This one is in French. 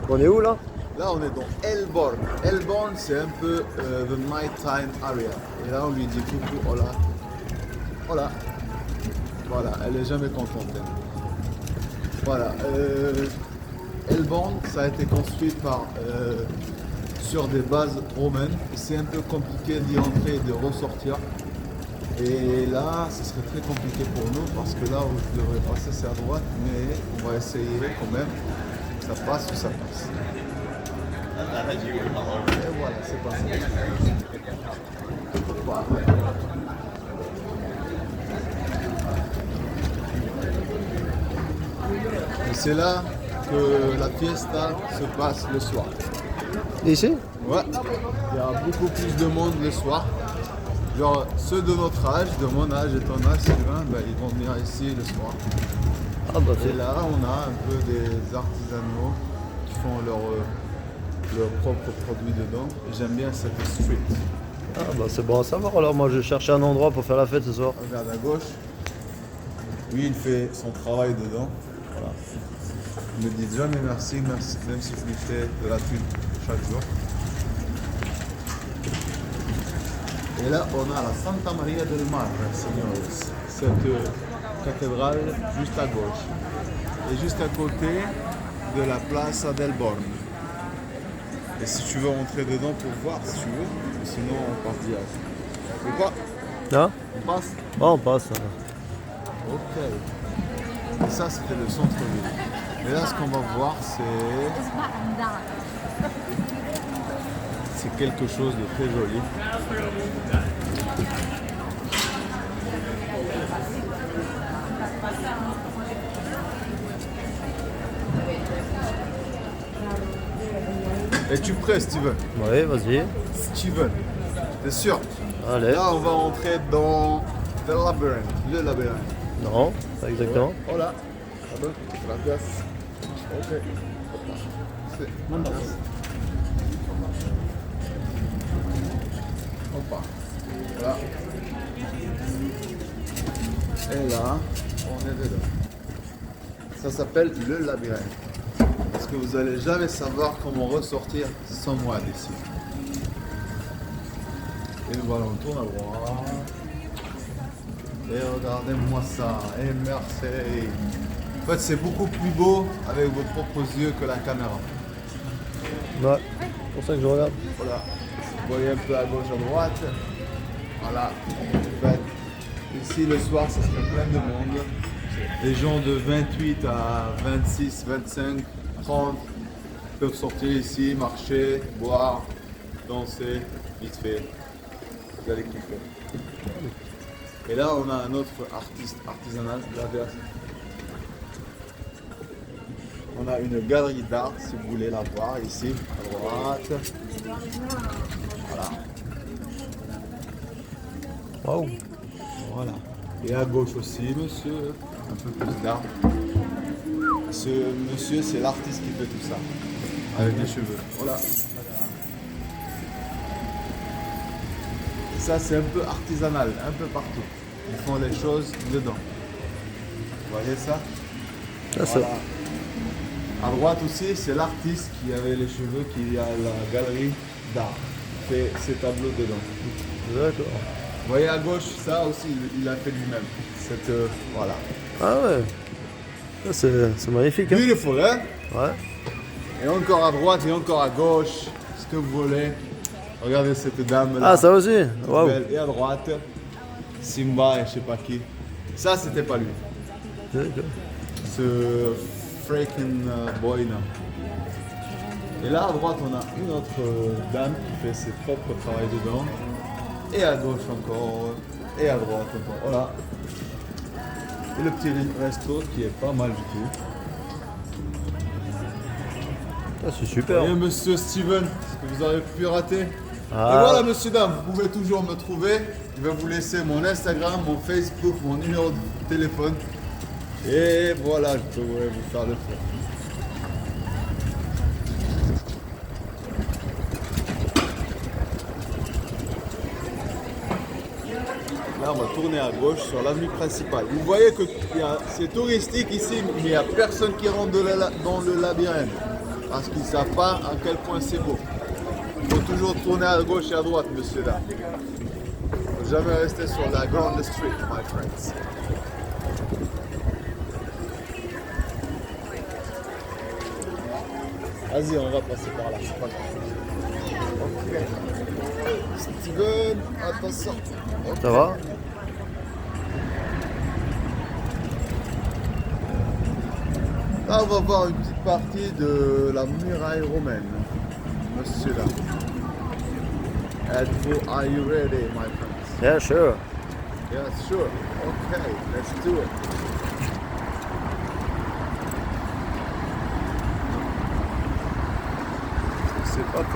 On est où là? Là, on est dans Elborn. Elborn, c'est un peu the nighttime area. Et là, on lui dit coucou, hola. Hola. Voilà, elle est jamais contente. Elle. Voilà. Elborn, ça a été construit sur des bases romaines. C'est un peu compliqué d'y entrer et de ressortir. Et là, ce serait très compliqué pour nous parce que là où je devrais passer, c'est à droite, mais on va essayer quand même. Ça passe ou ça passe. Et voilà, c'est passé. Et c'est là que la fiesta se passe le soir. Ici? Ouais, il y a beaucoup plus de monde le soir. Genre ceux de notre âge, de mon âge et ton âge, Sylvain, ben, ils vont venir ici le soir. Ah bah Et là, on a un peu des artisanaux qui font leurs propres produits dedans. Et j'aime bien cette street. Ah bah c'est bon à savoir. Alors moi je cherchais un endroit pour faire la fête ce soir. Regarde à gauche. Lui, il fait son travail dedans. Voilà. Il me dit jamais merci, merci, même si je lui fais de la thune chaque jour. Et là, on a la Santa Maria del Mar, señores. Cette cathédrale juste à gauche. Et juste à côté de la Plaza del Born. Et si tu veux rentrer dedans pour voir, si tu veux, sinon on part direct. Ou pas? Hein? On passe? Ah on passe. Ok. Et ça, c'était le centre-ville. Et là, ce qu'on va voir, c'est quelque chose de très joli. Es-tu prêt, Steven? Oui, vas-y. Steven, t'es sûr? Allez. Là, on va entrer dans The Labyrinth, le labyrinthe. Non, pas exactement. Hola. Gracias. Ok. C'est mon place. Hoppa. Voilà. Et là, on est dedans. Ça s'appelle le labyrinthe. Parce que vous n'allez jamais savoir comment ressortir sans moi d'ici. Et voilà, on tourne à droite. Et regardez-moi ça. Et merci. En fait, c'est beaucoup plus beau avec vos propres yeux que la caméra. Ouais, c'est pour ça que je regarde. Voilà. Vous voyez un peu à gauche, à droite. Voilà. En fait, ici, le soir, ça serait plein de monde. Les gens de 28 à 26, 25, 30 peuvent sortir ici, marcher, boire, danser, vite fait. Vous allez kiffer. Et là, on a un autre artiste artisanal, on a une galerie d'art, si vous voulez la voir, ici, à droite. Voilà. Waouh. Voilà. Et à gauche aussi, monsieur, un peu plus d'art. Ce monsieur, c'est l'artiste qui fait tout ça, avec les cheveux. Voilà. Et ça, c'est un peu artisanal, un peu partout. Ils font les choses dedans. Vous voyez ça? Ah, ça. Voilà. À droite aussi, c'est l'artiste qui avait les cheveux, qui a la galerie d'art. Il fait ses tableaux dedans. D'accord. Vous voyez à gauche, ça aussi, il a fait lui-même. Cette, voilà. Ah ouais. Ça, c'est magnifique. Hein? Beautiful, hein? Ouais. Et encore à droite et encore à gauche, ce que vous voulez. Regardez cette dame là. Ah ça aussi. Waouh. Et à droite, Simba et je sais pas qui. Ça, c'était pas lui. D'accord. Ce freaking boy là. Et là à droite, on a une autre dame qui fait ses propres travails dedans. Et à gauche encore. Et à droite encore. Voilà. Et le petit resto qui est pas mal du tout. Ah, c'est super. Et monsieur Steven, ce que vous avez pu rater. Ah. Et voilà, monsieur, dame, vous pouvez toujours me trouver. Je vais vous laisser mon Instagram, mon Facebook, mon numéro de téléphone. Et voilà, je pourrais vous faire le tour. Là, on va tourner à gauche sur l'avenue principale. Vous voyez que c'est touristique ici, mais il n'y a personne qui rentre dans le labyrinthe. parce qu'ils ne savent pas à quel point c'est beau. Il faut toujours tourner à gauche et à droite, monsieur là. Il ne faut jamais rester sur la grande street, my friends. Vas-y, on va passer par là, c'est pas grave. Ok. Steven, attention. Ok. Ça va? Là, on va voir une petite partie de la muraille romaine. Monsieur là. Are you ready, my friends? Yeah, sure. Yeah, sure. Okay, let's do it. C'est pas comme